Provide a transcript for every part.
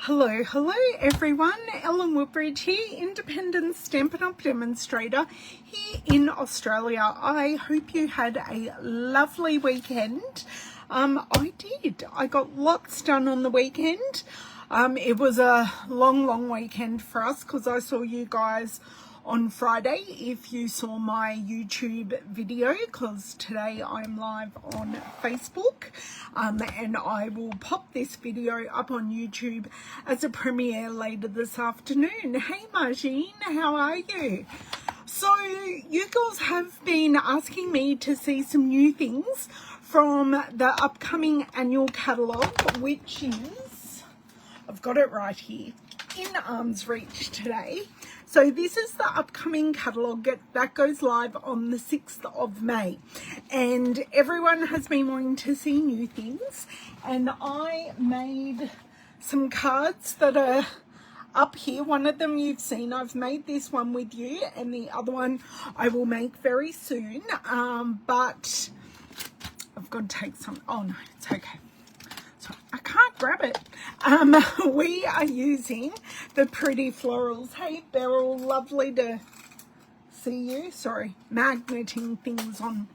Hello everyone, Ellen Woodbridge here, independent Stampin' Up! Demonstrator here in Australia. I hope you had a lovely weekend. I did. I got lots done on the weekend. It was a long weekend for us because I saw you guys on Friday if you saw my YouTube video, because today I'm live on Facebook, and I will pop this video up on YouTube as a premiere later this afternoon. Hey Margine, how are you? So you girls have been asking me to see some new things from the upcoming annual catalogue, which is, I've got it right here, in arm's reach today. So this is the upcoming catalogue that goes live on the 6th of May. And everyone has been wanting to see new things. And I made some cards that are up here. One of them you've seen. I've made this one with you. And the other one I will make very soon. But I've got to take some. Oh no, it's okay. I can't grab it. We are using the Pretty Florals. Hey Beryl, lovely to see you. Sorry, magneting things on,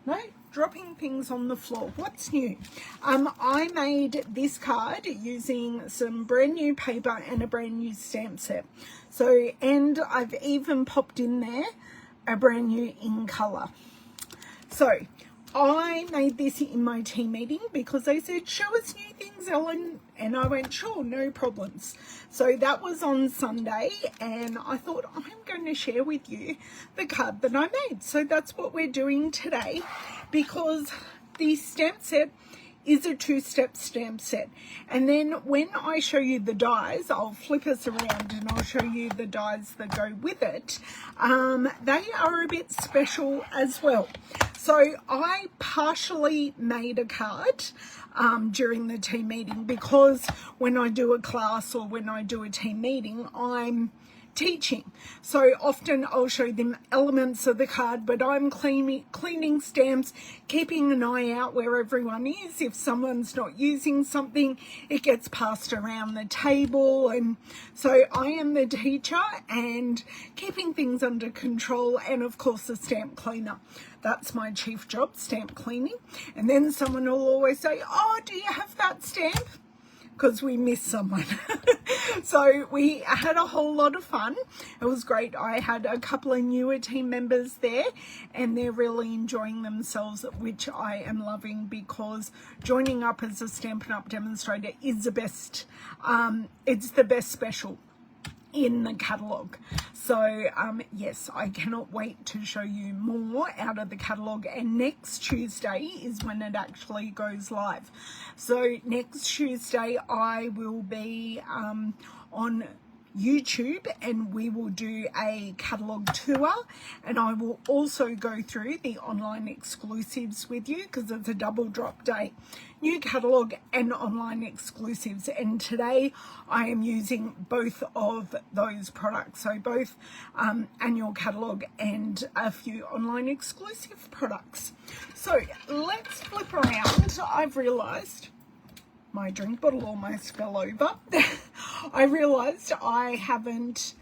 no, dropping things on the floor. What's new? I made this card using some brand new paper and a brand new stamp set. So, and I've even popped in there a brand new in colour. So I made this in my team meeting because they said, show us new things, Ellen. And I went, sure, no problems. So that was on Sunday. And I thought, I'm going to share with you the card that I made. So that's what we're doing today, because the stamp set is a two-step stamp set. And then when I show you the dies, I'll flip us around and I'll show you the dies that go with it. They are a bit special as well. So I partially made a card during the team meeting, because when I do a class or when I do a team meeting, I'm teaching. So often I'll show them elements of the card, but I'm cleaning stamps, keeping an eye out where everyone is. If someone's not using something, it gets passed around the table. And so I am the teacher and keeping things under control, and of course the stamp cleaner. That's my chief job, stamp cleaning. And then someone will always say, oh, do you have that stamp? Because we missed someone. So we had a whole lot of fun. It was great. I had a couple of newer team members there, and they're really enjoying themselves, which I am loving, because joining up as a Stampin' Up! Demonstrator is the best. It's the best special in the catalogue. So yes, I cannot wait to show you more out of the catalogue, and next Tuesday is when it actually goes live. So next Tuesday I will be on YouTube, and we will do a catalogue tour, and I will also go through the online exclusives with you, because it's a double drop day, new catalogue and online exclusives. And today I am using both of those products, so both annual catalogue and a few online exclusive products. So let's flip around. I've realized my drink bottle almost fell over. I realized I haven't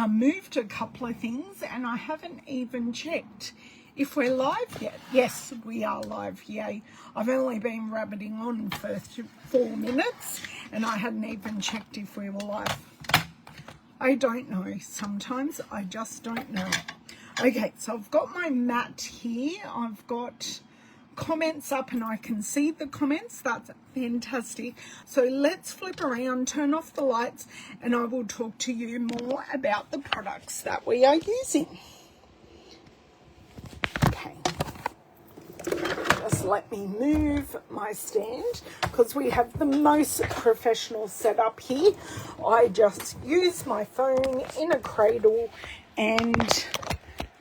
moved a couple of things, and I haven't even checked if we're live yet. Yes, we are live. Yay. I've only been rabbiting on for 4 minutes, and I hadn't even checked if we were live. I don't know. Sometimes I just don't know. Okay, so I've got my mat here. I've got comments up and I can see the comments. That's fantastic. So let's flip around, turn off the lights, and I will talk to you more about the products that we are using. Okay, just let me move my stand, because we have the most professional setup here. I just use my phone in a cradle, and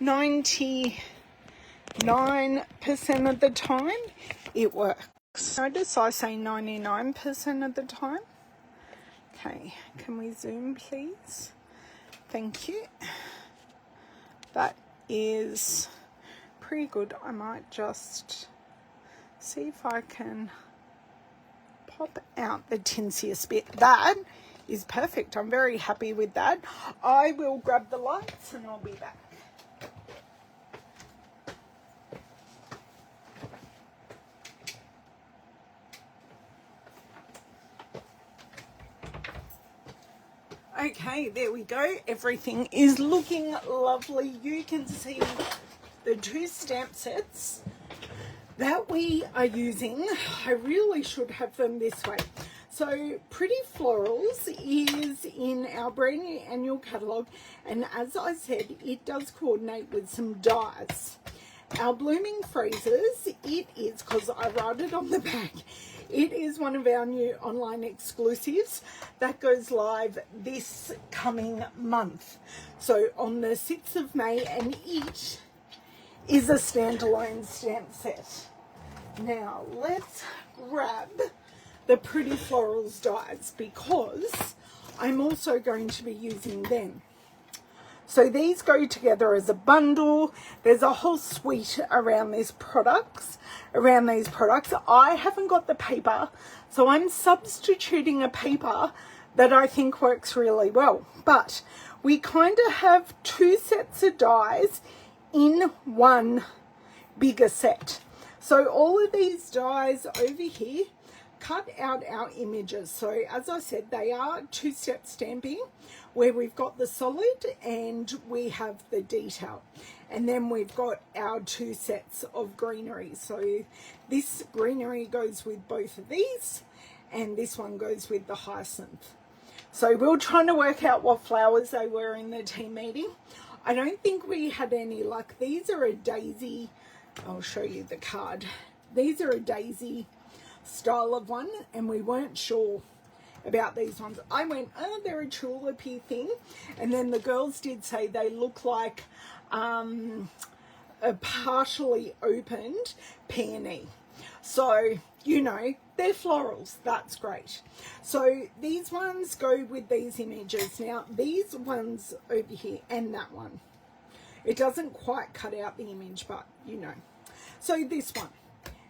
99% of the time it works. Notice I say 99% of the time. Okay, can we zoom please? Thank you. That is pretty good. I might just see if I can pop out the tinsiest bit. That is perfect. I'm very happy with that. I will grab the lights and I'll be back. Okay, there we go. Everything is looking lovely. You can see the 2 stamp sets that we are using. I really should have them this way. So Pretty Florals is in our brand new annual catalogue, and as I said, it does coordinate with some dies. Our Blooming Phrases, it is, because I wrote it on the back, it is one of our new online exclusives that goes live this coming month. So on the 6th of May, and it is a standalone stamp set. Now let's grab the Pretty Florals dies because I'm also going to be using them. So these go together as a bundle. There's a whole suite around these products. I haven't got the paper, so I'm substituting a paper that I think works really well. But we kind of have 2 sets of dies in one bigger set. So all of these dies over here cut out our images. So as I said, they are 2-step stamping, where we've got the solid and we have the detail, and then we've got our 2 sets of greenery. So this greenery goes with both of these, and this one goes with the hyacinth. So we're trying to work out what flowers they were in the team meeting. I don't think we had any luck. These are a daisy. I'll show you the card. These are a daisy style of one, and we weren't sure about these ones. I went, oh, they're a tulipy thing, and then the girls did say they look like a partially opened peony. So, you know, they're florals. That's great. So these ones go with these images. Now, these ones over here and that one, it doesn't quite cut out the image, but you know. So this one,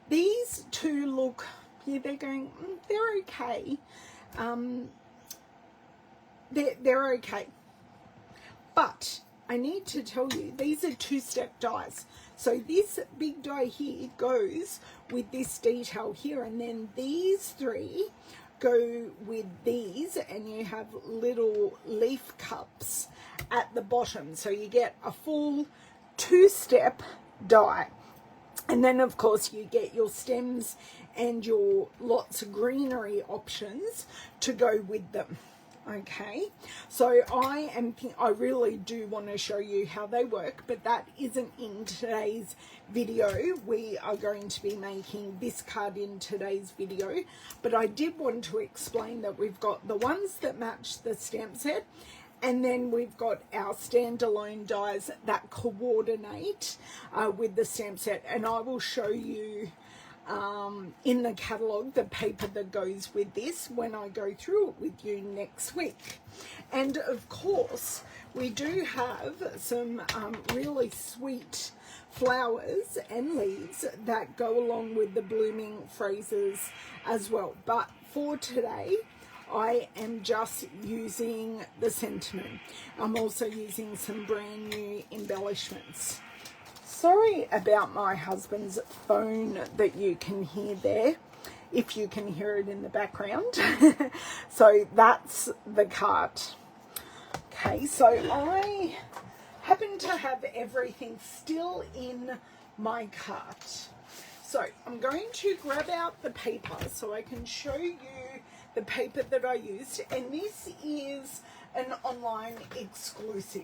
these 2 look, yeah, they're going, they're okay. They're okay, but I need to tell you, these are 2-step dies. So this big die here goes with this detail here, and then these 3 go with these, and you have little leaf cups at the bottom. So you get a full 2-step die. And then, of course, you get your stems and your lots of greenery options to go with them. Okay, so I really do want to show you how they work, but that isn't in today's video. We are going to be making this card in today's video, but I did want to explain that we've got the ones that match the stamp set, and then we've got our standalone dies that coordinate with the stamp set, and I will show you in the catalogue the paper that goes with this when I go through it with you next week. And of course we do have some really sweet flowers and leaves that go along with the blooming phrases as well, but for today I am just using the sentiment. I'm also using some brand new embellishments. Sorry about my husband's phone that you can hear there, if you can hear it in the background. So that's the cart. Okay, so I happen to have everything still in my cart. So I'm going to grab out the paper so I can show you the paper that I used, and this is an online exclusive.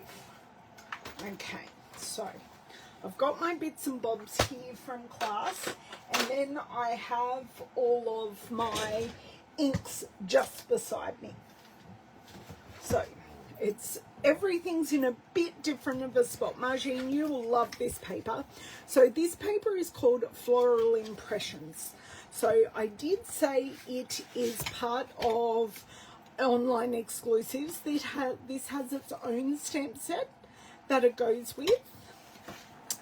Okay, so I've got my bits and bobs here from class, and then I have all of my inks just beside me. So everything's in a bit different of a spot. Margine, you will love this paper. So this paper is called Floral Impressions. So I did say it is part of online exclusives. This has its own stamp set that it goes with.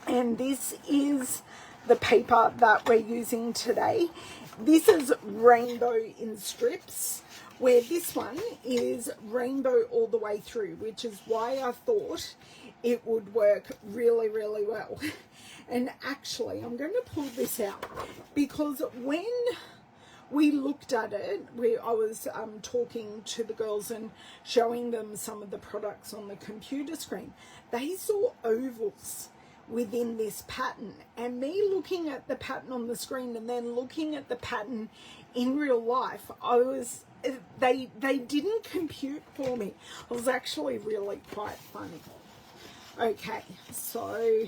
And this is the paper that we're using today. This is rainbow in strips, where this one is rainbow all the way through, which is why I thought it would work really, really well. And actually, I'm going to pull this out because when we looked at it, I was talking to the girls and showing them some of the products on the computer screen. They saw ovals within this pattern, and me looking at the pattern on the screen and then looking at the pattern in real life, they didn't compute for me. It was actually really quite funny. Okay, so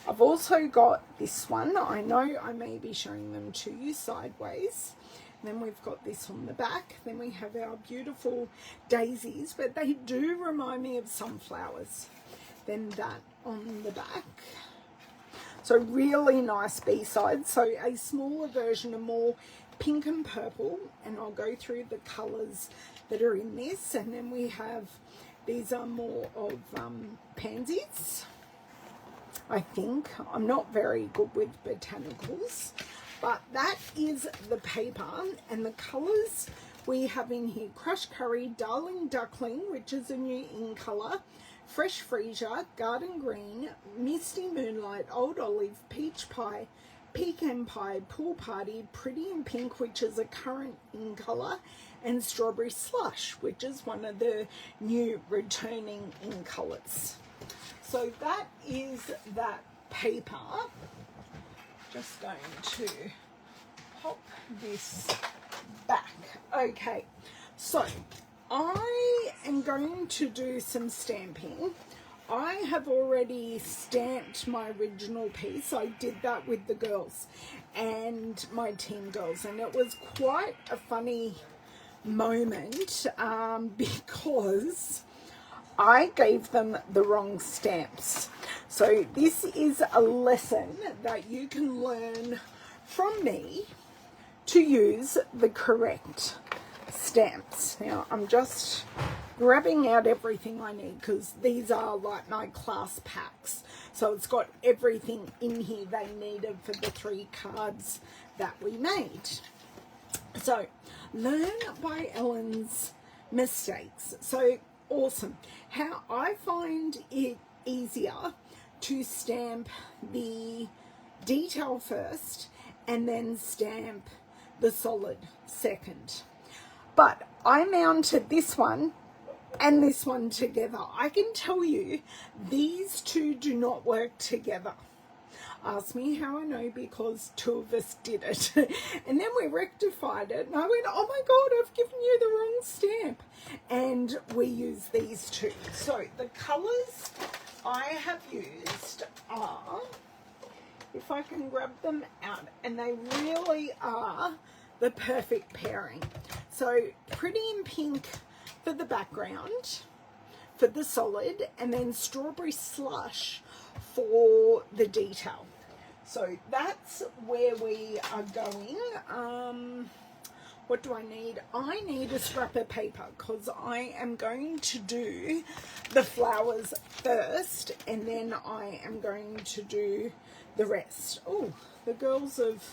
I've also got this one. I know I may be showing them to you sideways. And then we've got this on the back. Then we have our beautiful daisies, but they do remind me of sunflowers. Then that on the back. So really nice B-side. So a smaller version of more pink and purple. And I'll go through the colours that are in this. And then we have, these are more of pansies. I think. I'm not very good with botanicals, but that is the paper, and the colours we have in here: Crushed Curry, Darling Duckling, which is a new in colour, Fresh Freesia, Garden Green, Misty Moonlight, Old Olive, Peach Pie, Pecan Pie, Pool Party, Pretty in Pink, which is a current in colour, and Strawberry Slush, which is one of the new returning in colours. So that is that paper. Just going to pop this back. Okay, so I am going to do some stamping. I have already stamped my original piece. I did that with the girls and my team girls, and it was quite a funny moment because I gave them the wrong stamps. So this is a lesson that you can learn from me to use the correct stamps. Now I'm just grabbing out everything I need because these are like my class packs. So it's got everything in here they needed for the 3 cards that we made. So learn by Ellen's mistakes. So awesome. How I find it easier to stamp the detail first and then stamp the solid second. But I mounted this one and this one together. I can tell you these two do not work together. Ask me how I know, because 2 of us did it. And then we rectified it and I went, oh my God, I've given you the wrong stamp. And we use these 2. So the colours I have used are, if I can grab them out, and they really are the perfect pairing. So Pretty in Pink for the background, for the solid, and then Strawberry Slush for the detail. So that's where we are going. What do I need? I need a scrap of paper because I am going to do the flowers first and then I am going to do the rest. Oh, the girls have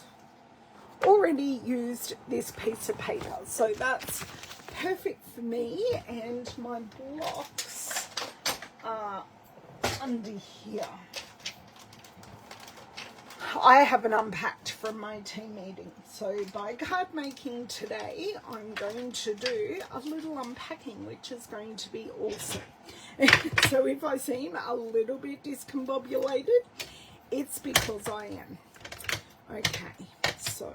already used this piece of paper, so that's perfect for me, and my blocks are under here. I haven't unpacked from my team meeting, so by card making today I'm going to do a little unpacking, which is going to be awesome. So if I seem a little bit discombobulated, it's because I am. Okay, so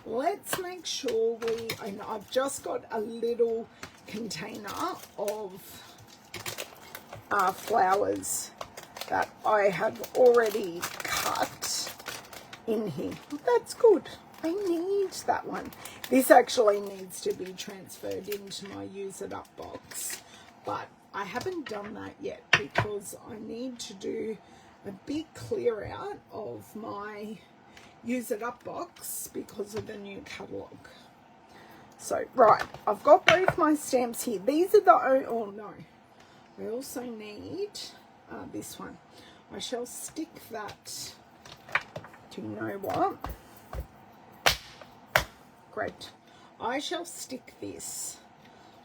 let's make sure and I've just got a little container of flowers that I have already cut in here. That's good. I need that one. This actually needs to be transferred into my use it up box, but I haven't done that yet because I need to do a big clear out of my use it up box because of the new catalogue. So right, I've got both my stamps here. These are the oh no, I also need this one. I shall stick that Do you know what? Great. I shall stick this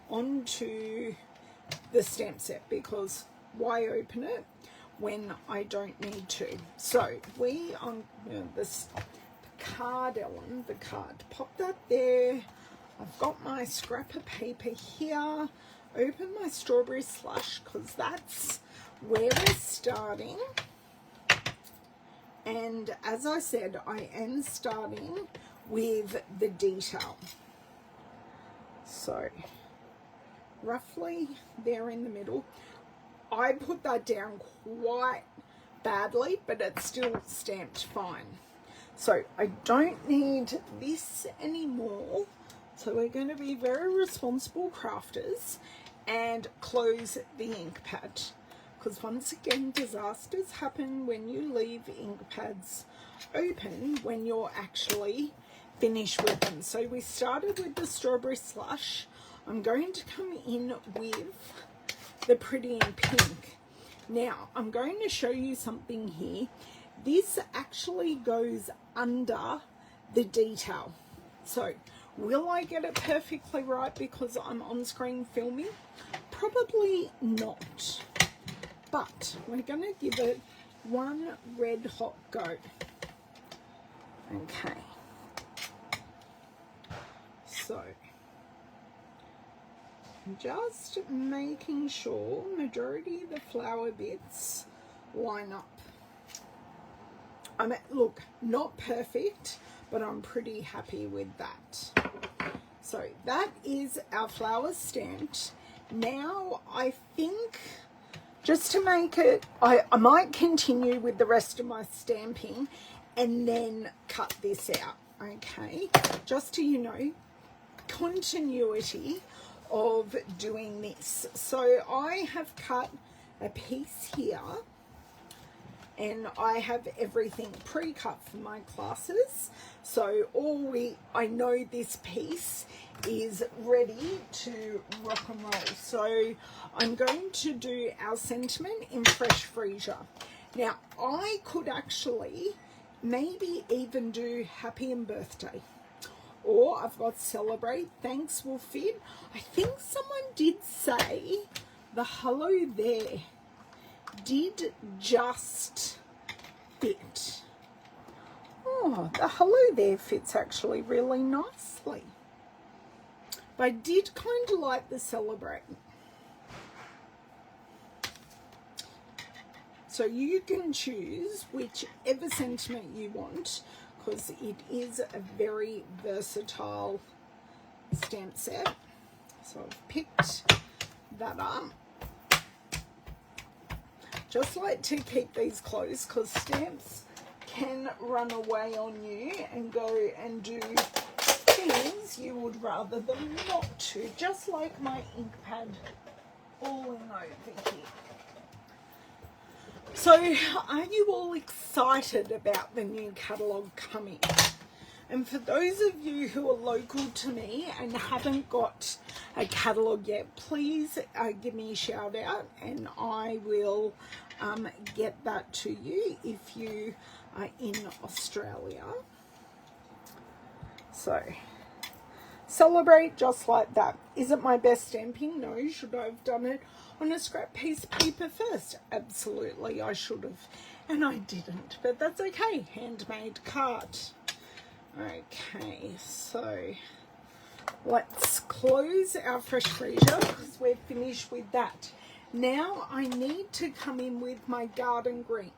onto the stamp set, because why open it when I don't need to? So we on this card, Ellen, the card, pop that there. I've got my scrap of paper here. Open my strawberry slush, because that's where we're starting. And as I said, I am starting with the detail. So roughly there in the middle. I put that down quite badly, but it's still stamped fine. So I don't need this anymore. So we're going to be very responsible crafters and close the ink pad, because once again, disasters happen when you leave ink pads open when you're actually finished with them. So we started with the strawberry slush. I'm going to come in with the Pretty in Pink. Now I'm going to show you something here. This actually goes under the detail. So will I get it perfectly right because I'm on screen filming? Probably not. But we're going to give it one red hot go. Okay. So just making sure majority of the flower bits line up. I mean, look, not perfect, but I'm pretty happy with that. So that is our flowers stamped. Now I think, just to make it, I might continue with the rest of my stamping and then cut this out, okay? Just so you know, continuity of doing this. So I have cut a piece here, and I have everything pre-cut for my classes. So I know this piece is ready to rock and roll. So I'm going to do our sentiment in Fresh Freesia. Now I could actually maybe even do Happy and Birthday, or I've got Celebrate, Thanks will fit. I think someone did say the hello there did just fit. Oh, the hello there fits actually really nicely. But I did kind of like the Celebrate. So you can choose whichever sentiment you want, because it is a very versatile stamp set. So I've picked that up. Just like to keep these close, because stamps can run away on you and go and do things you would rather them not to, just like my ink pad falling over here. So are you all excited about the new catalogue coming? And for those of you who are local to me and haven't got a catalogue yet, please give me a shout out and I will get that to you if you are in Australia. So Celebrate, just like that. Is it my best stamping? No. Should I have done it on a scrap piece of paper first? Absolutely, I should have. And I didn't, but that's okay. Handmade card. Okay, so let's close our Fresh Freesia because we're finished with that. Now I need to come in with my garden green.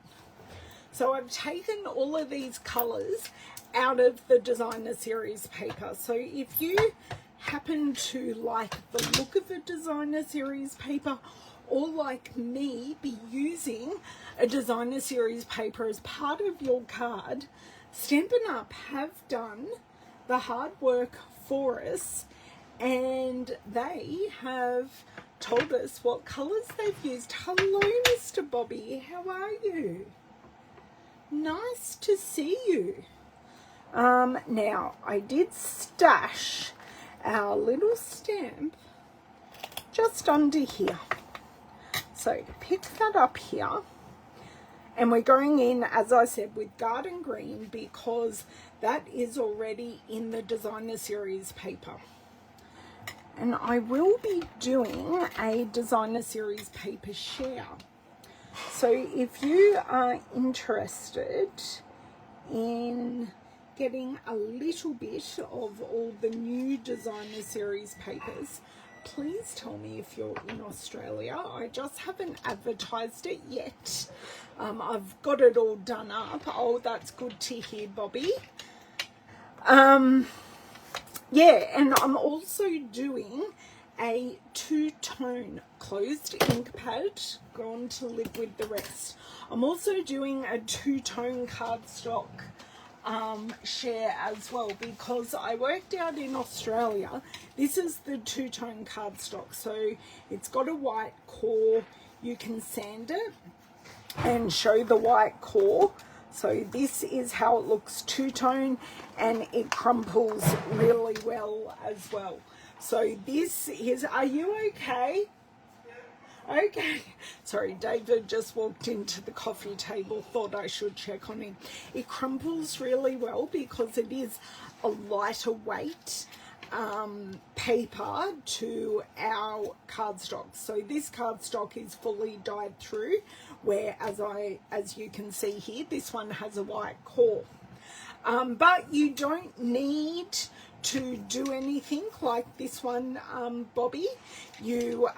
So I've taken all of these colours out of the designer series paper. So if you happen to like the look of a designer series paper, or like me, be using a designer series paper as part of your card, Stampin' Up have done the hard work for us, and they have told us what colours they've used. Hello, Mr. Bobby, how are you? Nice to see you. Now, I did stash our little stamp just under here. So pick that up here, And we're going in, as I said, with Garden Green because that is already in the Designer Series paper. And I will be doing a Designer Series paper share. So if you are interested in getting a little bit of all the new Designer Series papers, please tell me if you're in Australia. I just haven't advertised it yet. I've got it all done up. Oh, that's good to hear, Bobby. Yeah, and I'm also doing a two-tone closed ink pad, gone to live with the rest. I'm also doing a two-tone cardstock share as well, because I worked out in Australia, this is the two-tone cardstock. So it's got a white core. You can sand it and show the white core. So this is how it looks two-tone, and it crumples really well as well. So this is, are you okay? Okay. Sorry, David just walked into the coffee table, thought I should check on him. It crumples really well because it is a lighter weight paper to our cardstock. So this cardstock is fully dyed through, where as you can see here, this one has a white core. But you don't need to do anything like this one, Bobby. You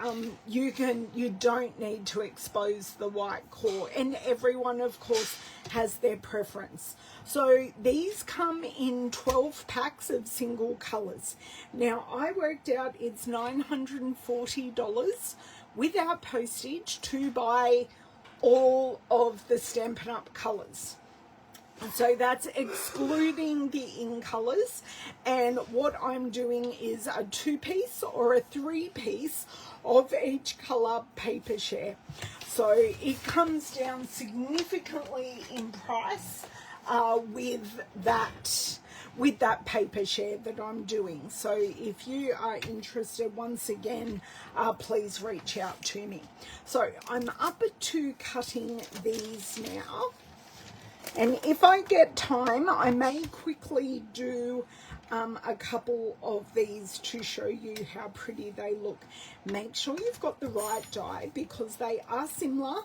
don't need to expose the white core, and everyone of course has their preference. So these come in 12 packs of single colors. Now I worked out it's $940 without postage to buy all of the Stampin' Up colors. So that's excluding the in colors, and what I'm doing is a 2-piece or a 3-piece of each color paper share. So it comes down significantly in price with that paper share that I'm doing. So if you are interested, once again, please reach out to me. So I'm up to cutting these now. And if I get time, I may quickly do a couple of these to show you how pretty they look. Make sure you've got the right die because they are similar,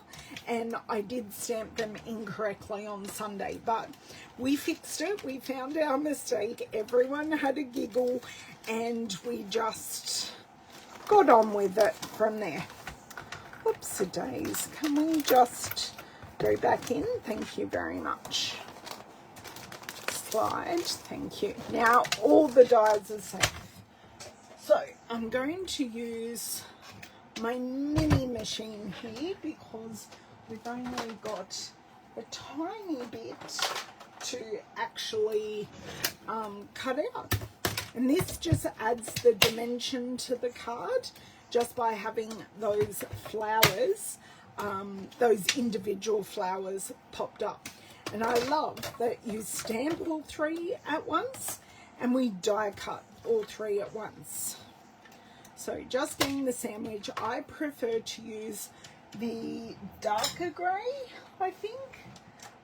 and I did stamp them incorrectly on Sunday, but we fixed it. We found our mistake. Everyone had a giggle, and we just got on with it from there. Whoops-a-days. Can we just go back in? Thank you very much. Slide. Thank you. Now all the dies are safe. So I'm going to use my mini machine here because we've only got a tiny bit to actually cut out. And this just adds the dimension to the card just by having those flowers, those individual flowers popped up. And I love that you stamp all 3 at once and we die cut all 3 at once. So just getting the sandwich, I prefer to use the darker grey, I think,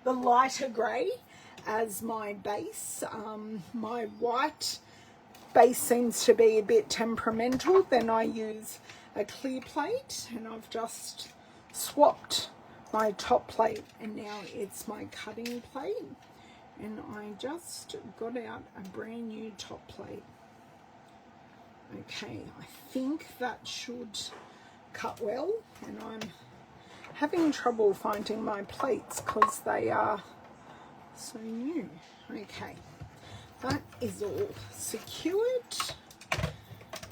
the lighter grey as my base. My white base seems to be a bit temperamental. Then I use a clear plate, and I've just swapped my top plate, and now it's my cutting plate, and I just got out a brand new top plate. Okay, I think that should cut well, and I'm having trouble finding my plates because they are so new. Okay, that is all secured,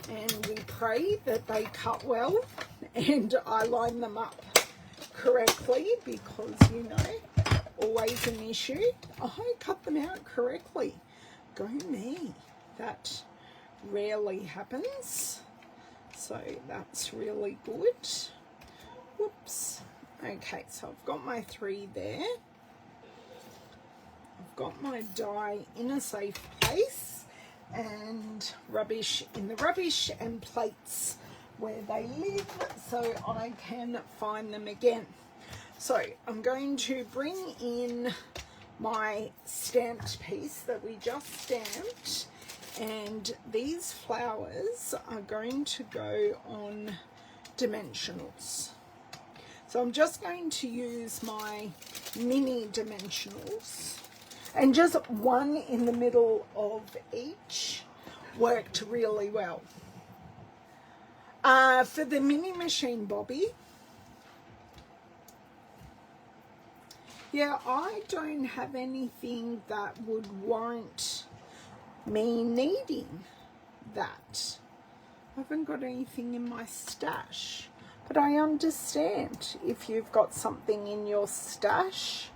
and we pray that they cut well and I line them up correctly because, you know, always an issue. Oh, I cut them out correctly. Go me. That rarely happens. So that's really good. Whoops. Okay, so I've got my 3 there. I've got my die in a safe place and rubbish in the rubbish and plates where they live so I can find them again. So I'm going to bring in my stamped piece that we just stamped, and these flowers are going to go on dimensionals. So I'm just going to use my mini dimensionals, and just one in the middle of each worked really well. For the mini machine Bobby, yeah, I don't have anything that would warrant me needing that. I haven't got anything in my stash, but I understand if you've got something in your stash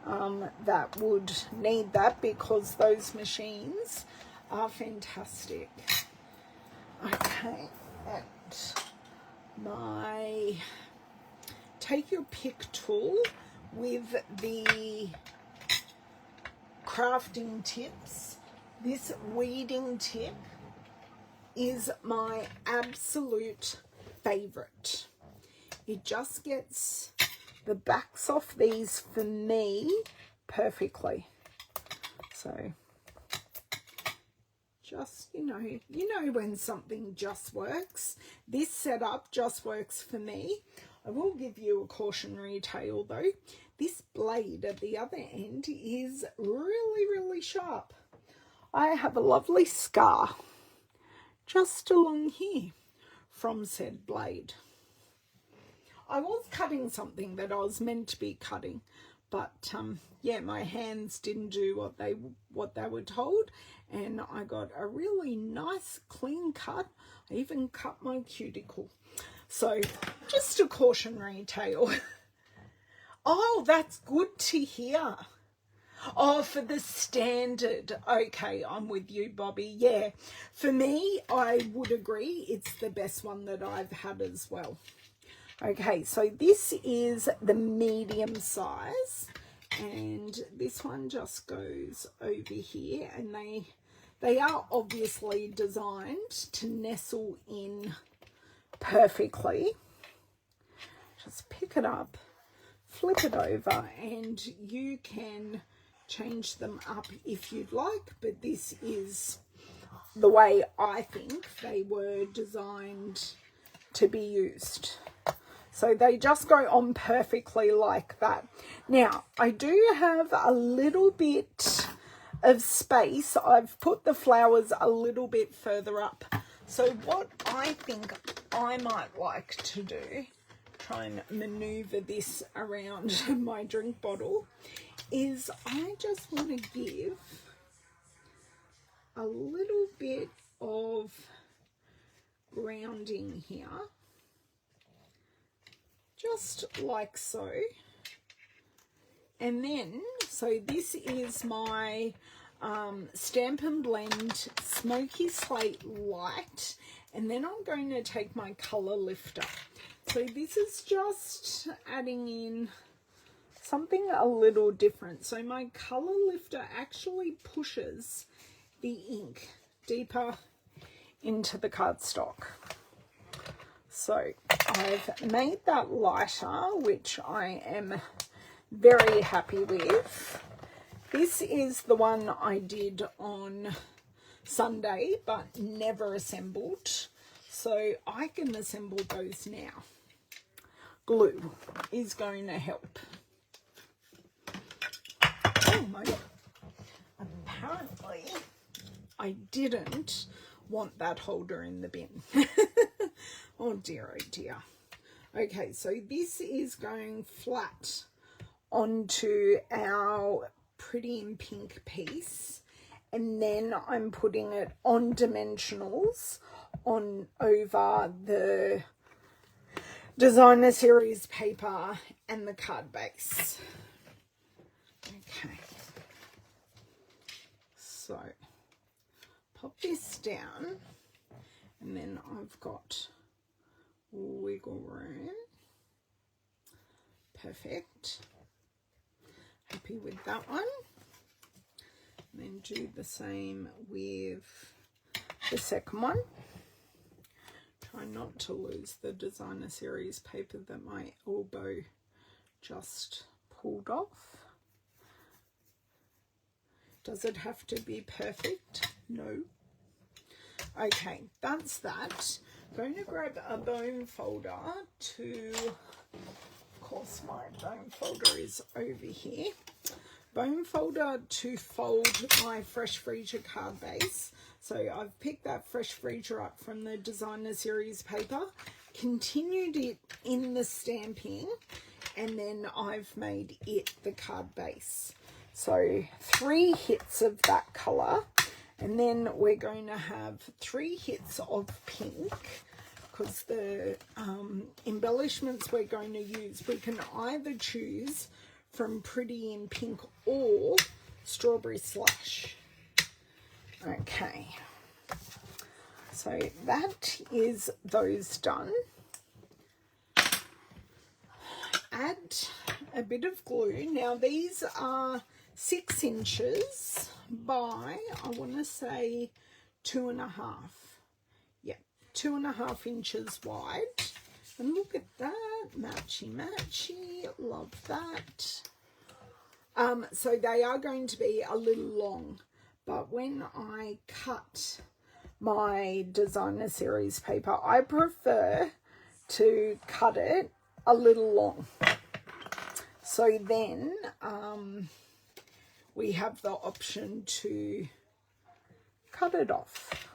that would need that, because those machines are fantastic. Okay, and my take your pick tool with the crafting tips. This weeding tip is my absolute favorite. It just gets the backs off these for me perfectly. So just, you know when something just works. This setup just works for me. I will give you a cautionary tale though. This blade at the other end is really sharp. I have a lovely scar just along here from said blade. I was cutting something that I was meant to be cutting, but yeah, my hands didn't do what they were told, and I got a really nice clean cut. I even cut my cuticle. So just a cautionary tale. Oh, that's good to hear. Oh, for the standard. Okay, I'm with you, Bobby. Yeah, for me, I would agree. It's the best one that I've had as well. Okay, so this is the medium size, and this one just goes over here, and they are obviously designed to nestle in perfectly. Just pick it up, flip it over, and you can change them up if you'd like, but this is the way I think they were designed to be used. So they just go on perfectly like that. Now, I do have a little bit of space. I've put the flowers a little bit further up. So what I think I might like to do, try and maneuver this around my drink bottle, is I just want to give a little bit of grounding here. Just like so. And then, so this is my Stampin' Blend Smoky Slate Light. And then I'm going to take my colour lifter. So this is just adding in something a little different. So my colour lifter actually pushes the ink deeper into the cardstock. So I've made that lighter, which I am very happy with. This is the one I did on Sunday, but never assembled. So I can assemble those now. Glue is going to help. Oh my God. Apparently, I didn't want that holder in the bin. Oh dear, oh dear. Okay, so this is going flat onto our Pretty in Pink piece, and then I'm putting it on dimensionals on over the designer series paper and the card base. Okay, so pop this down, and then I've got wiggle room. Perfect. Happy with that one. And then do the same with the second one. Try not to lose the designer series paper that my elbow just pulled off. Does it have to be perfect? No. Okay, that's that. I'm going to grab a bone folder to, of course my bone folder is over here. Bone folder to fold my fresh freezer card base. So I've picked that fresh freezer up from the designer series paper, continued it in the Stampin, and then I've made it the card base. So 3 hits of that colour, and then we're going to have 3 hits of pink, because the embellishments we're going to use, we can either choose from Pretty in Pink or Strawberry Slush. Okay, so that is those done. Add a bit of glue. Now these are 6 inches by, I want to say, 2.5. Yeah, 2.5 inches wide. And look at that, matchy matchy, love that. So they are going to be a little long, but when I cut my designer series paper, I prefer to cut it a little long. So then we have the option to cut it off.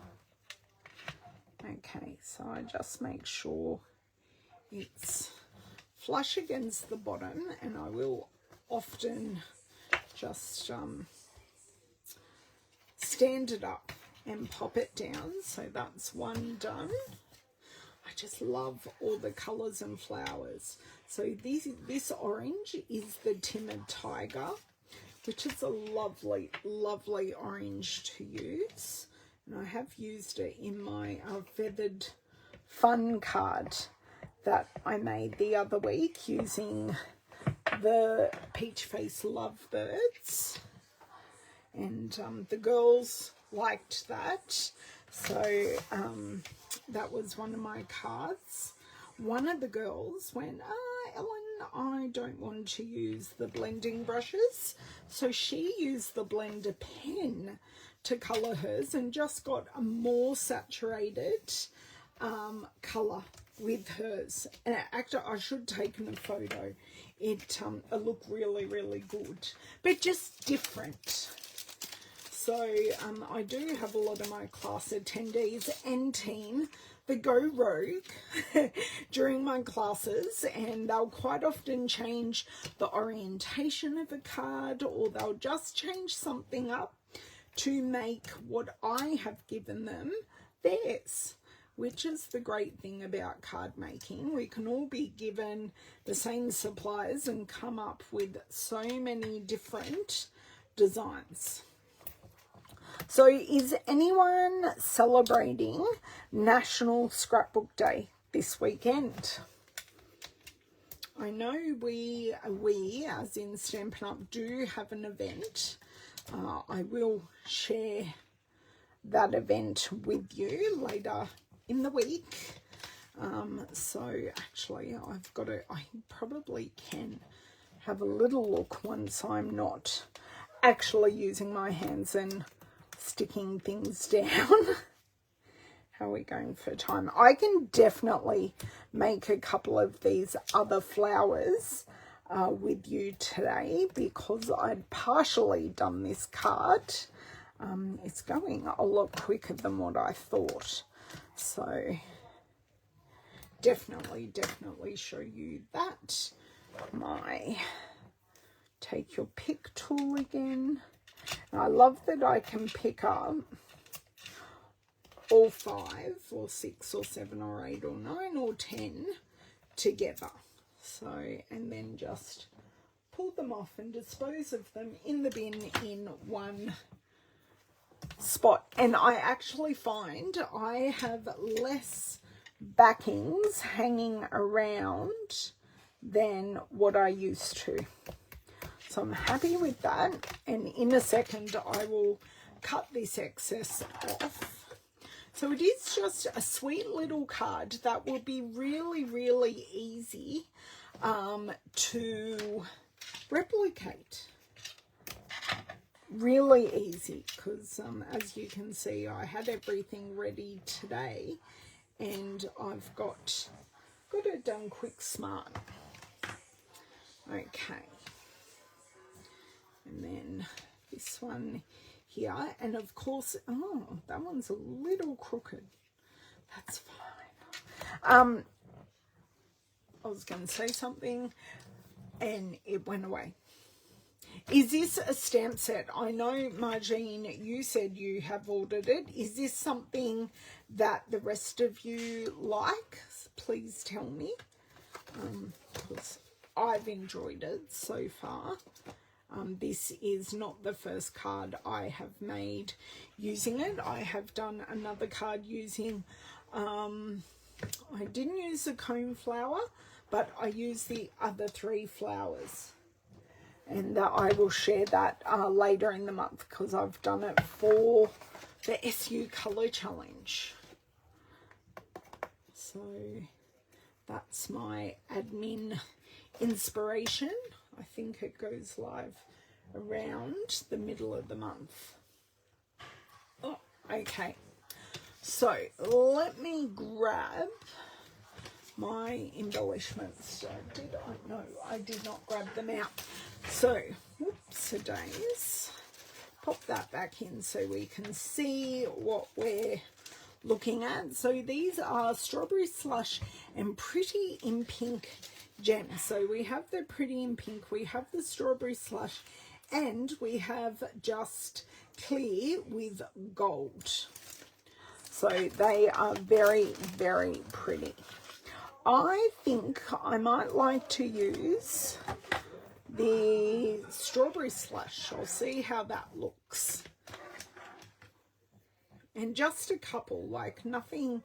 Okay, so I just make sure it's flush against the bottom, and I will often just stand it up and pop it down. So that's one done. I just love all the colours and flowers. So this orange is the Timid Tiger, which is a lovely, lovely orange to use. And I have used it in my feathered fun card that I made the other week using the Peach Face Lovebirds. And the girls liked that. So that was one of my cards. One of the girls went, Ellen, I don't want to use the blending brushes. So she used the blender pen to colour hers and just got a more saturated colour with hers. And actually, I should have taken a photo. It looked really, really good, but just different. So I do have a lot of my class attendees and team that go rogue during my classes, and they'll quite often change the orientation of a card, or they'll just change something up to make what I have given them theirs, which is the great thing about card making. We can all be given the same supplies and come up with so many different designs. So is anyone celebrating National Scrapbook Day this weekend? I know we as in Stampin' Up do have an event. I will share that event with you later in the week. So actually I probably can have a little look once I'm not actually using my hands and sticking things down. How are we going for time? I can definitely make a couple of these other flowers with you today, because I'd partially done this card. It's going a lot quicker than what I thought. So definitely show you that. My take your pick tool again. And I love that I can pick up all 5 or 6 or 7 or 8 or 9 or 10 together. So, and then just pull them off and dispose of them in the bin in one spot. And I actually find I have less backings hanging around than what I used to. So I'm happy with that. And in a second, I will cut this excess off. So it is just a sweet little card that will be really, really easy to replicate. Really easy, because as you can see, I had everything ready today, and I've got it done quick smart. Okay, and then this one here, and of course, oh, that one's a little crooked. That's fine. I was going to say something and it went away. Is this a stamp set? I know, Margene, you said you have ordered it. Is this something that the rest of you like? Please tell me, because I've enjoyed it so far. This is not the first card I have made using it. I have done another card using, I didn't use the cone flower, but I used the other 3 flowers. And I will share that later in the month, because I've done it for the SU Colour Challenge. So that's my admin inspiration. I think it goes live around the middle of the month. Oh, okay. So let me grab my embellishments. No, I did not grab them out. So, whoops-a-days. Pop that back in so we can see what we're looking at. So these are Strawberry Slush and Pretty in Pink gems. So we have the Pretty in Pink, we have the Strawberry Slush, and we have just clear with gold. So they are very, very pretty. I think I might like to use the Strawberry Slush. I'll see how that looks. And just a couple, like nothing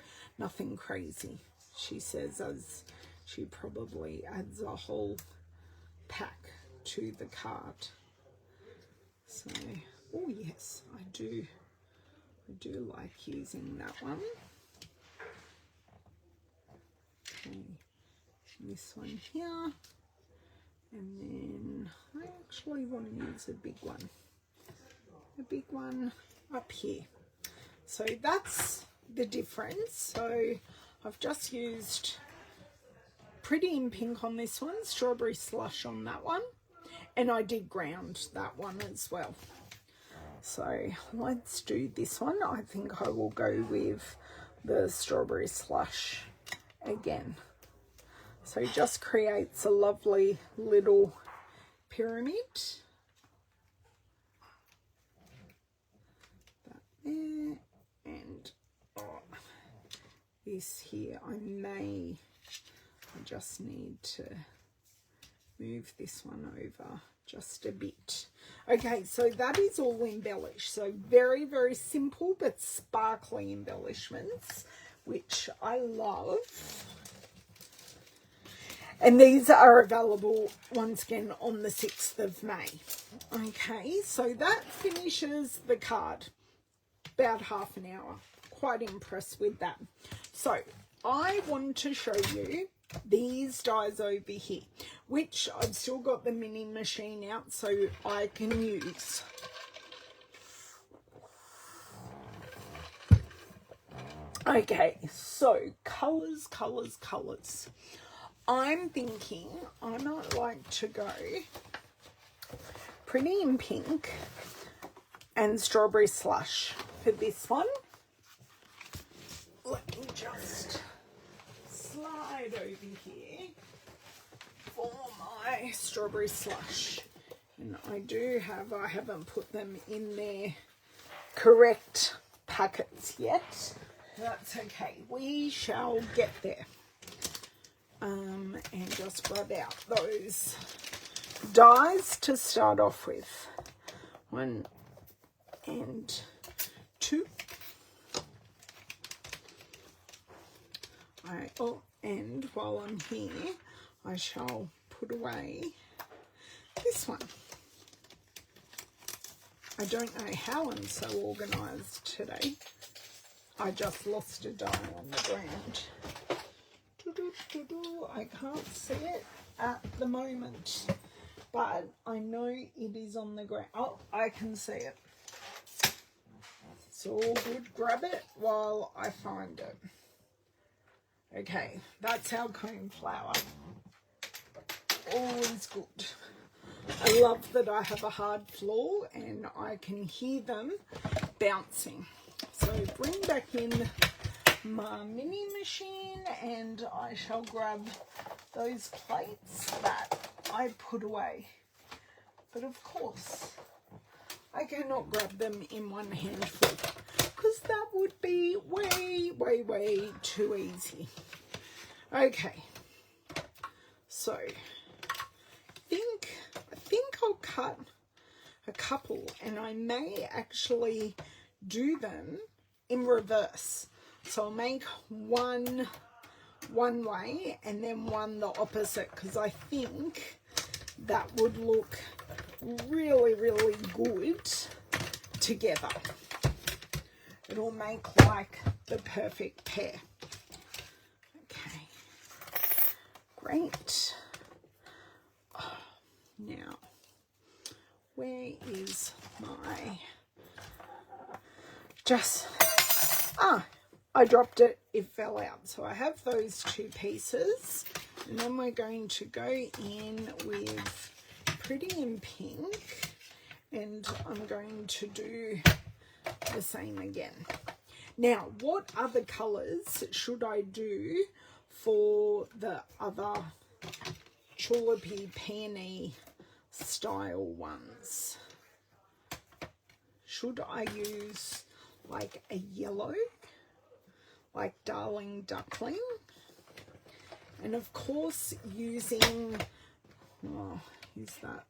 crazy. She says, as she probably adds a whole pack to the card. So, oh yes, I do like using that one. Okay, this one here, and then I actually want to use a big one up here. So that's the difference. So I've just used Pretty in Pink on this one, Strawberry Slush on that one, and I did ground that one as well. So let's do this one. I think I will go with the Strawberry Slush again. So it just creates a lovely little pyramid. That there, and this here, I just need to move this one over just a bit. Okay, so that is all embellished. So very, very simple but sparkly embellishments, which I love. And these are available once again on the 6th of May. Okay, so that finishes the card. About half an hour. Quite impressed with that. So I want to show you these dies over here, which I've still got the mini machine out so I can use. Okay, so colours. I'm thinking I might like to go Pretty in Pink and Strawberry Slush for this one. Let me just slide over here for my Strawberry Slush. And I haven't put them in their correct packets yet. That's okay. We shall get there. And just rub out those dies to start off with. 1 and 2. And while I'm here, I shall put away this one. I don't know how I'm so organised today. I just lost a die on the ground. I can't see it. at the moment, but I know it is on the ground. Oh, I can see it. It's all good. Grab it while I find it. Okay, that's our cone flower. Always good. I love that I have a hard floor and I can hear them bouncing. So bring back in my mini machine and I shall grab those plates that I put away. But of course, I cannot grab them in one handful because that would be way too easy. Okay, so I think I'll cut a couple, and I may actually do them in reverse. So I'll make one way and then one the opposite, because I think that would look really good together. It'll make like the perfect pair. Okay, great. Now, where is my, I dropped it, it fell out. So I have those two pieces, and then we're going to go in with Pretty in Pink, and I'm going to do the same again. Now, what other colours should I do for the other tulipy peony style ones? Should I use like a yellow, like Darling Duckling? And of course using, is that,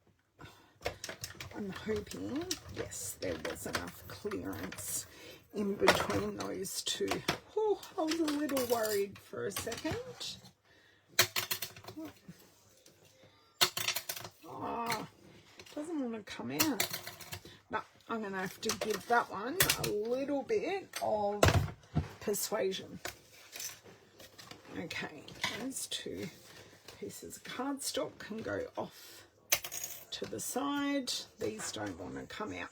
I'm hoping, yes, there was enough clearance in between those two. Oh, I was a little worried for a second. Oh, doesn't want to come out. No, I'm going to have to give that one a little bit of persuasion. Okay, those two pieces of cardstock can go off to the side. These don't want to come out.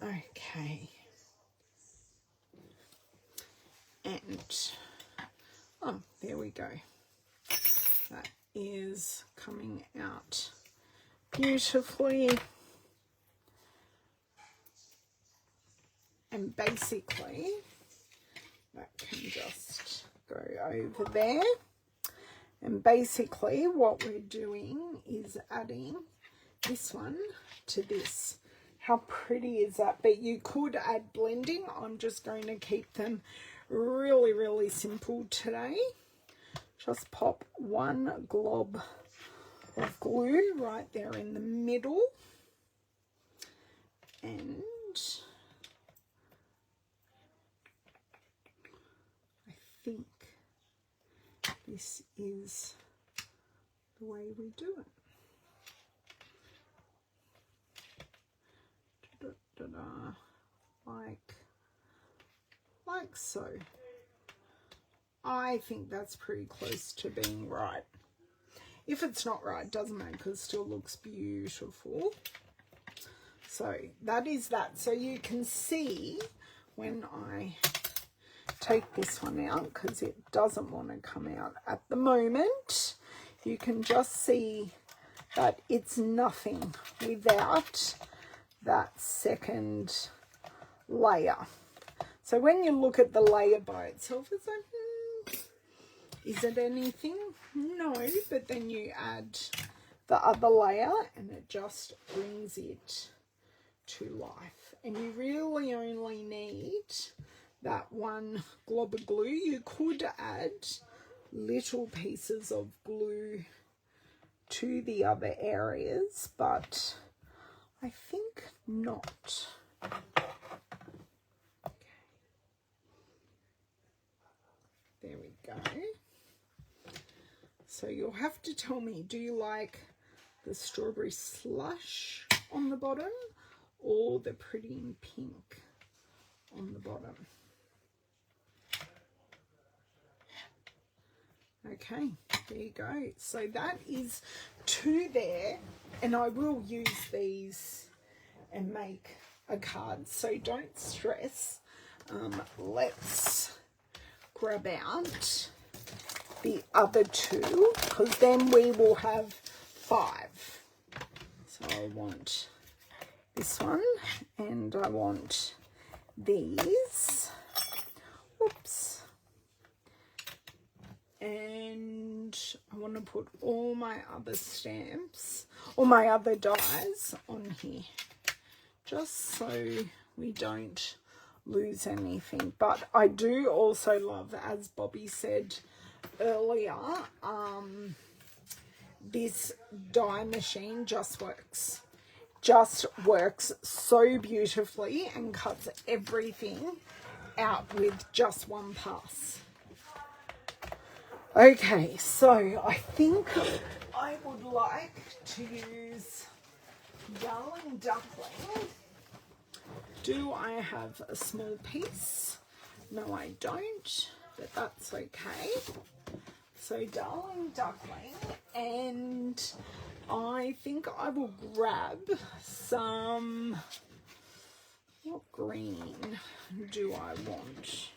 Okay. And, oh, there we go. That is coming out beautifully. And basically, that can just go over there. And basically what we're doing is adding this one to this. How pretty is that? But you could add blending. I'm just going to keep them really simple today. Just pop one glob of glue right there in the middle. And I think this is the way we do it. Like so. I think that's pretty close to being right. If it's not right, it doesn't matter because it still looks beautiful. So that is that. So you can see when I take this one out, because it doesn't want to come out at the moment, you can just see that it's nothing without that second layer. So when you look at the layer by itself, it's like, is it anything? No, but then you add the other layer and it just brings it to life. And you really only need that one glob of glue. You could add little pieces of glue to the other areas, but I think not. Okay. There we go. So you'll have to tell me, do you like the strawberry slush on the bottom or the Pretty in Pink on the bottom? Okay, There you go. So that is 2 there, and I will use these and make a card, so don't stress. Let's grab out the other 2, because then we will have 5. So I want this one, and I want these. Oops. And I want to put all my other stamps, or my other dies on here, just so we don't lose anything. But I do also love, as Bobby said earlier, this die machine just works so beautifully and cuts everything out with just one pass. Okay, so I think I would like to use Darling Duckling. Do I have a small piece? No, I don't, but that's okay. So Darling Duckling, and I think I will grab some, what green do I want?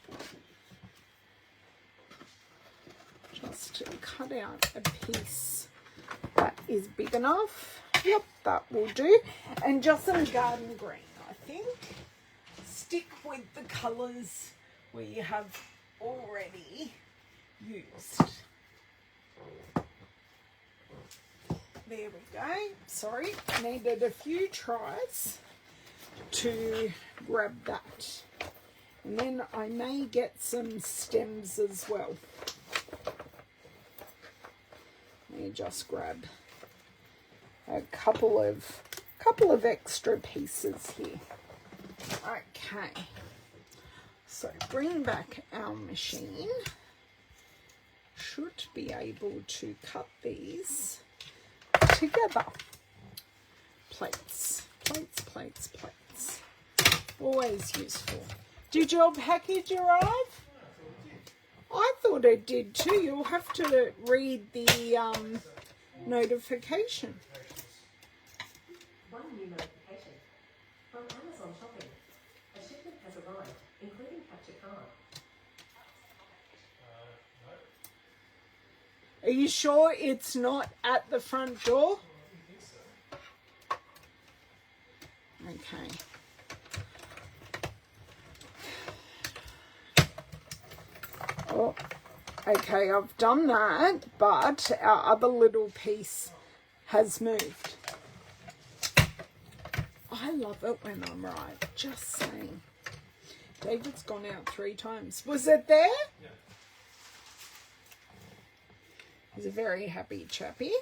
Just to cut out a piece that is big enough. Yep, that will do. And just some garden green, I think. Stick with the colours we have already used. There we go. Sorry, needed a few tries to grab that. And then I may get some stems as well. Let me just grab a couple of extra pieces here. Okay, so bring back our machine. Should be able to cut these together. Plates. Always useful. Did your package arrive? I thought it did too. You'll have to read the notification. One new notification from Amazon Shopping. A shipment has arrived, including capture card. Are you sure it's not at the front door? Okay. Oh, okay, I've done that, but our other little piece has moved. I love it when I'm right, just saying. David's gone out 3 times. Was it there? Yeah. He's a very happy chappy.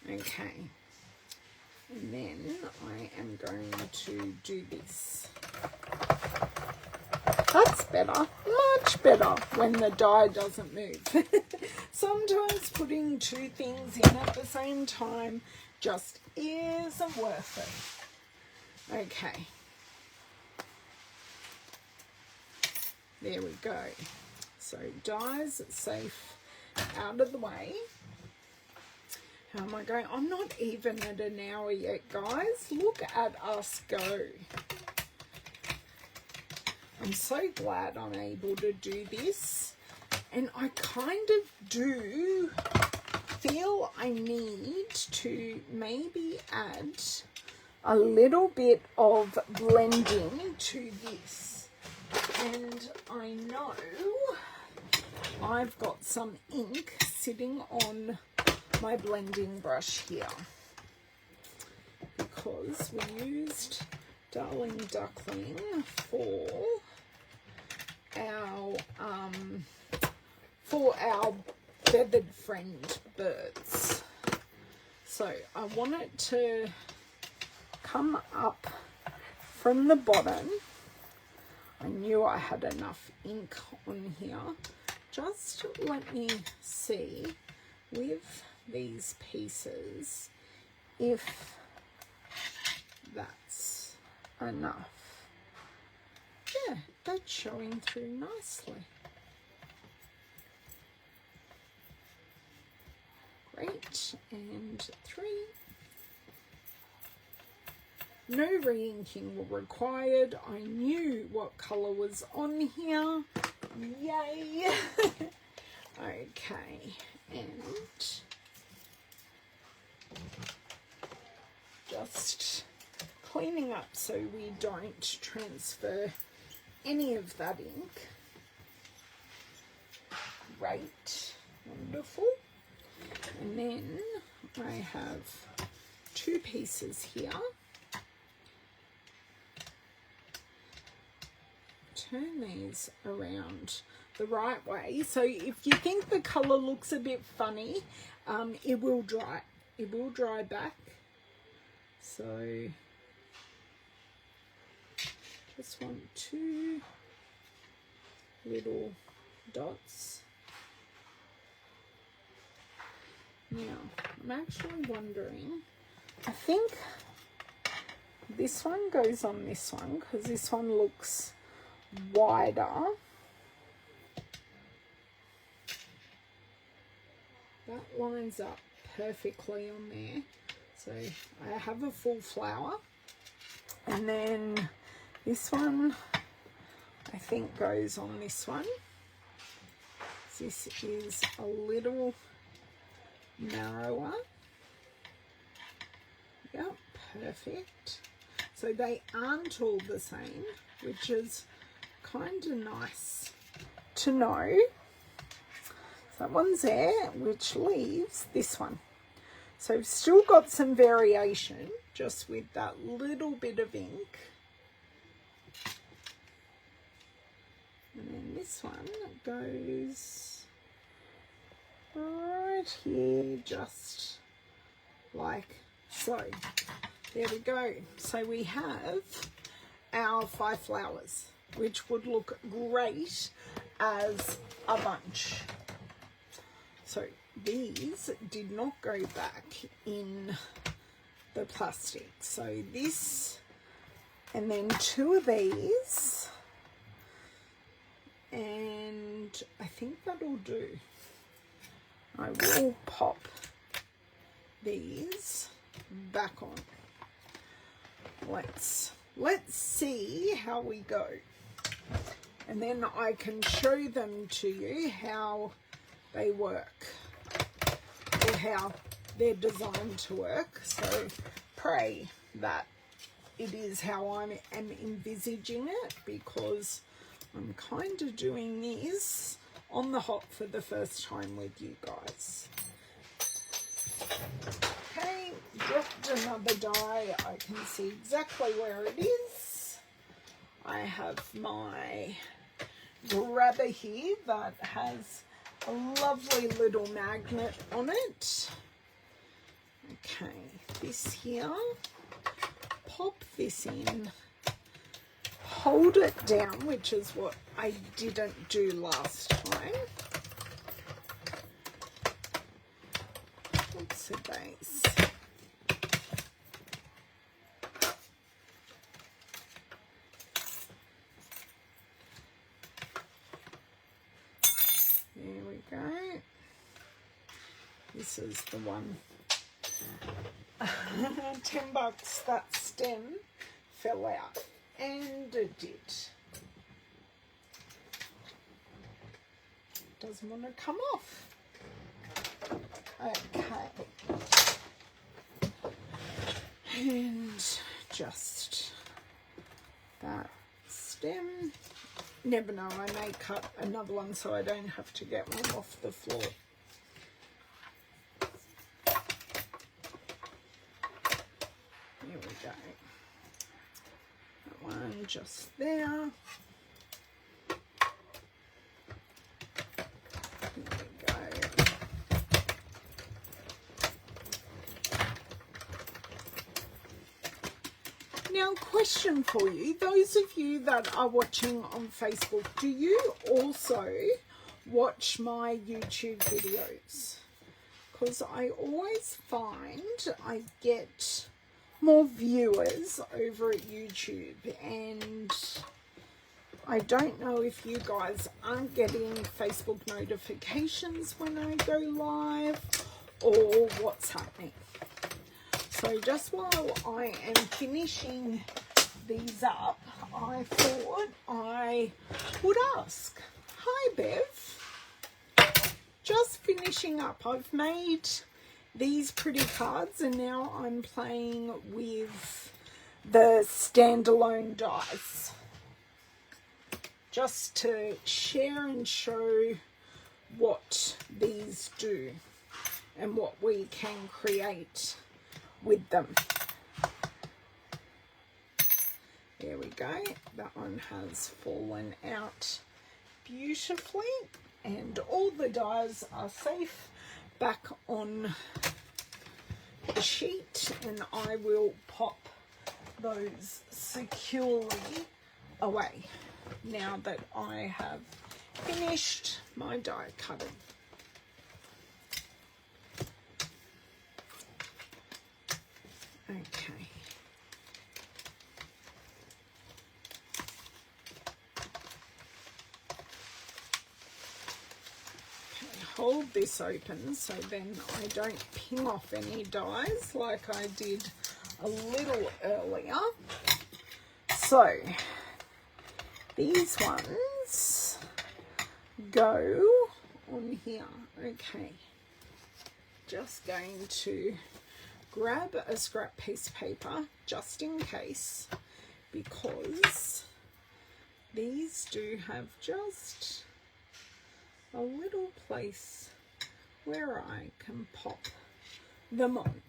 Okay. And then I am going to do this. That's better, much better when the die doesn't move. Sometimes putting 2 things in at the same time just isn't worth it. Okay. There we go. So dies safe out of the way. How am I going? I'm not even at an hour yet, guys. Look at us go. I'm so glad I'm able to do this. And I kind of do feel I need to maybe add a little bit of blending to this. And I know I've got some ink sitting on my blending brush here, because we used Darling Duckling for our feathered friend birds. So I want it to come up from the bottom. I knew I had enough ink on here. Just let me see with these pieces if that's enough. Yeah, that's showing through nicely. Great, and 3. No re-inking required. I knew what colour was on here. Yay! Okay, and just cleaning up so we don't transfer any of that ink. Great, wonderful. And then I have 2 pieces here. Turn these around the right way. So if you think the colour looks a bit funny, it will dry. It will dry back. So just want 2 little dots. Now, I'm actually wondering, I think this one goes on this one because this one looks wider. That lines up perfectly on there. So I have a full flower. And then this one, I think, goes on this one. This is a little narrower. Yep, perfect. So they aren't all the same, which is kind of nice to know. So that one's there, which leaves this one. So we've still got some variation just with that little bit of ink. And then this one goes right here, just like so. There we go. So we have our 5 flowers, which would look great as a bunch. So these did not go back in the plastic. So this, and then 2 of these, and I think that'll do. I will pop these back on. Let's see how we go, and then I can show them to you how they work, or how they're designed to work. So pray that it is how I am envisaging it, because I'm kind of doing this on the hop for the first time with you guys. Okay, dropped another die. I can see exactly where it is. I have my grabber here that has a lovely little magnet on it. Okay, this here, pop this in, hold it down, which is what I didn't do last time. What's a base? There we go. This is the one. $10, that stem fell out, and it did. Doesn't want to come off. Okay. And just that stem. Never know, I may cut another one so I don't have to get one off the floor. There we go. That one just there. There we go. Now, question for you, those of you that are watching on Facebook, do you also watch my YouTube videos? Because I always find I get more viewers over at YouTube, and I don't know if you guys aren't getting Facebook notifications when I go live, or what's happening. So just while I am finishing these up, I thought I would ask. Hi Bev, just finishing up. I've made these pretty cards and now I'm playing with the standalone dies, just to share and show what these do and what we can create with them. There we go. That one has fallen out beautifully and all the dies are safe back on the sheet, and I will pop those securely away now that I have finished my die cutting. Okay. Hold this open so then I don't ping off any dies like I did a little earlier. So these ones go on here. Okay, just going to grab a scrap piece of paper just in case, because these do have just a little place where I can pop them on.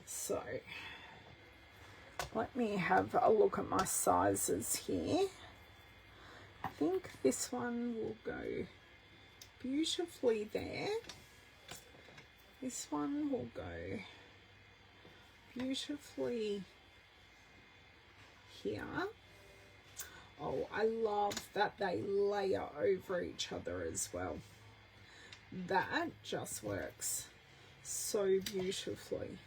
So let me have a look at my sizes here. I think this one will go beautifully there. This one will go beautifully here. Oh, I love that they layer over each other as well. That just works so beautifully.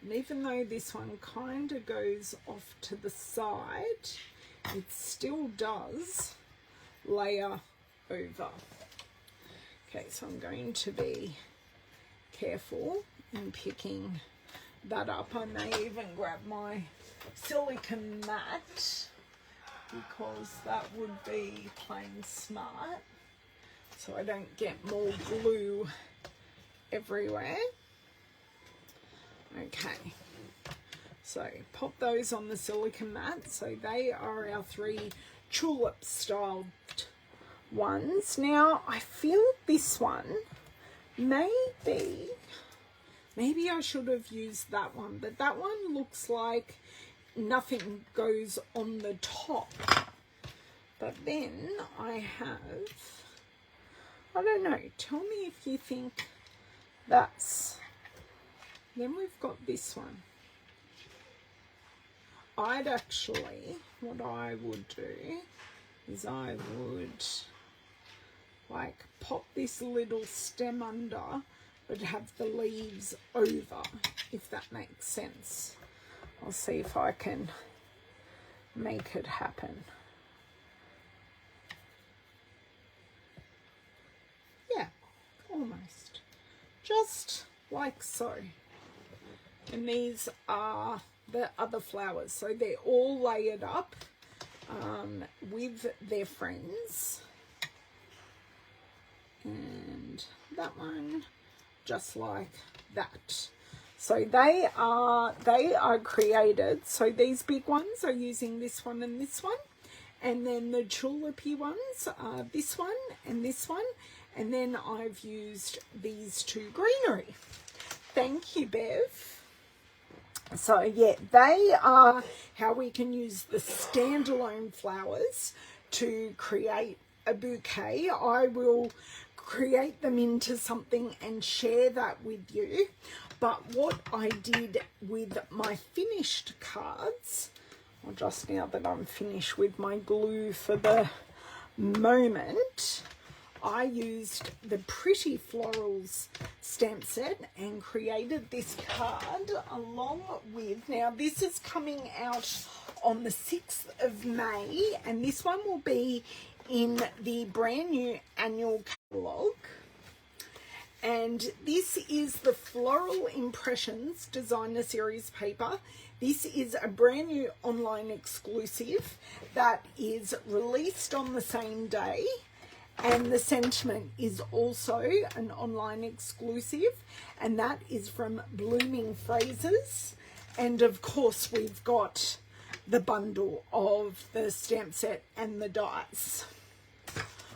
And even though this one kind of goes off to the side, it still does layer over. Okay, so I'm going to be careful in picking that up. I may even grab my silicone mat, because that would be plain smart, so I don't get more glue everywhere. Okay, so pop those on the silicone mat. So they are our 3 tulip styled ones. Now I feel this one maybe I should have used that one, but that one looks like nothing goes on the top. But then I don't know, tell me if you think that's, then we've got this one. I'd actually, what I would do is I would like pop this little stem under, but have the leaves over, if that makes sense. I'll see if I can make it happen. Yeah, almost. Just like so. And these are the other flowers. So they're all layered up with their friends. And that one, just like that. So they are created. So these big ones are using this one and this one. And then the tulipy ones are this one and this one. And then I've used these 2 greenery. Thank you, Bev. So yeah, they are how we can use the standalone flowers to create a bouquet. I will create them into something and share that with you. But what I did with my finished cards, or just now that I'm finished with my glue for the moment, I used the Pretty Florals stamp set and created this card along with, now this is coming out on the 6th of May, and this one will be in the brand new annual catalogue. And this is the Floral Impressions Designer Series paper. This is a brand new online exclusive that is released on the same day. And the sentiment is also an online exclusive, and that is from Blooming Phrases. And of course, we've got the bundle of the stamp set and the dies.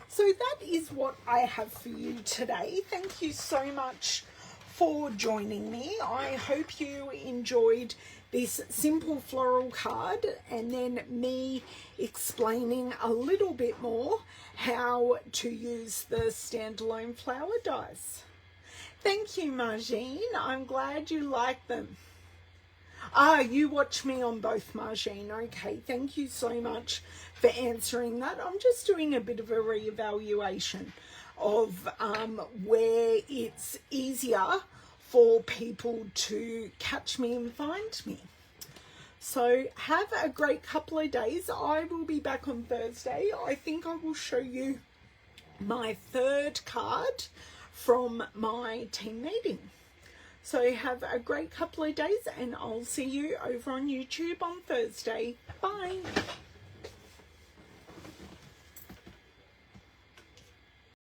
So that is what I have for you today. Thank you so much for joining me. I hope you enjoyed this simple floral card and then me explaining a little bit more how to use the standalone flower dies. Thank you, Margine. I'm glad you like them. Ah, you watch me on both, Margine. Okay, thank you so much for answering that. I'm just doing a bit of a reevaluation of where it's easier for people to catch me and find me. So have a great couple of days. I will be back on Thursday. I think I will show you my third card from my team meeting. So have a great couple of days, and I'll see you over on YouTube on Thursday. Bye.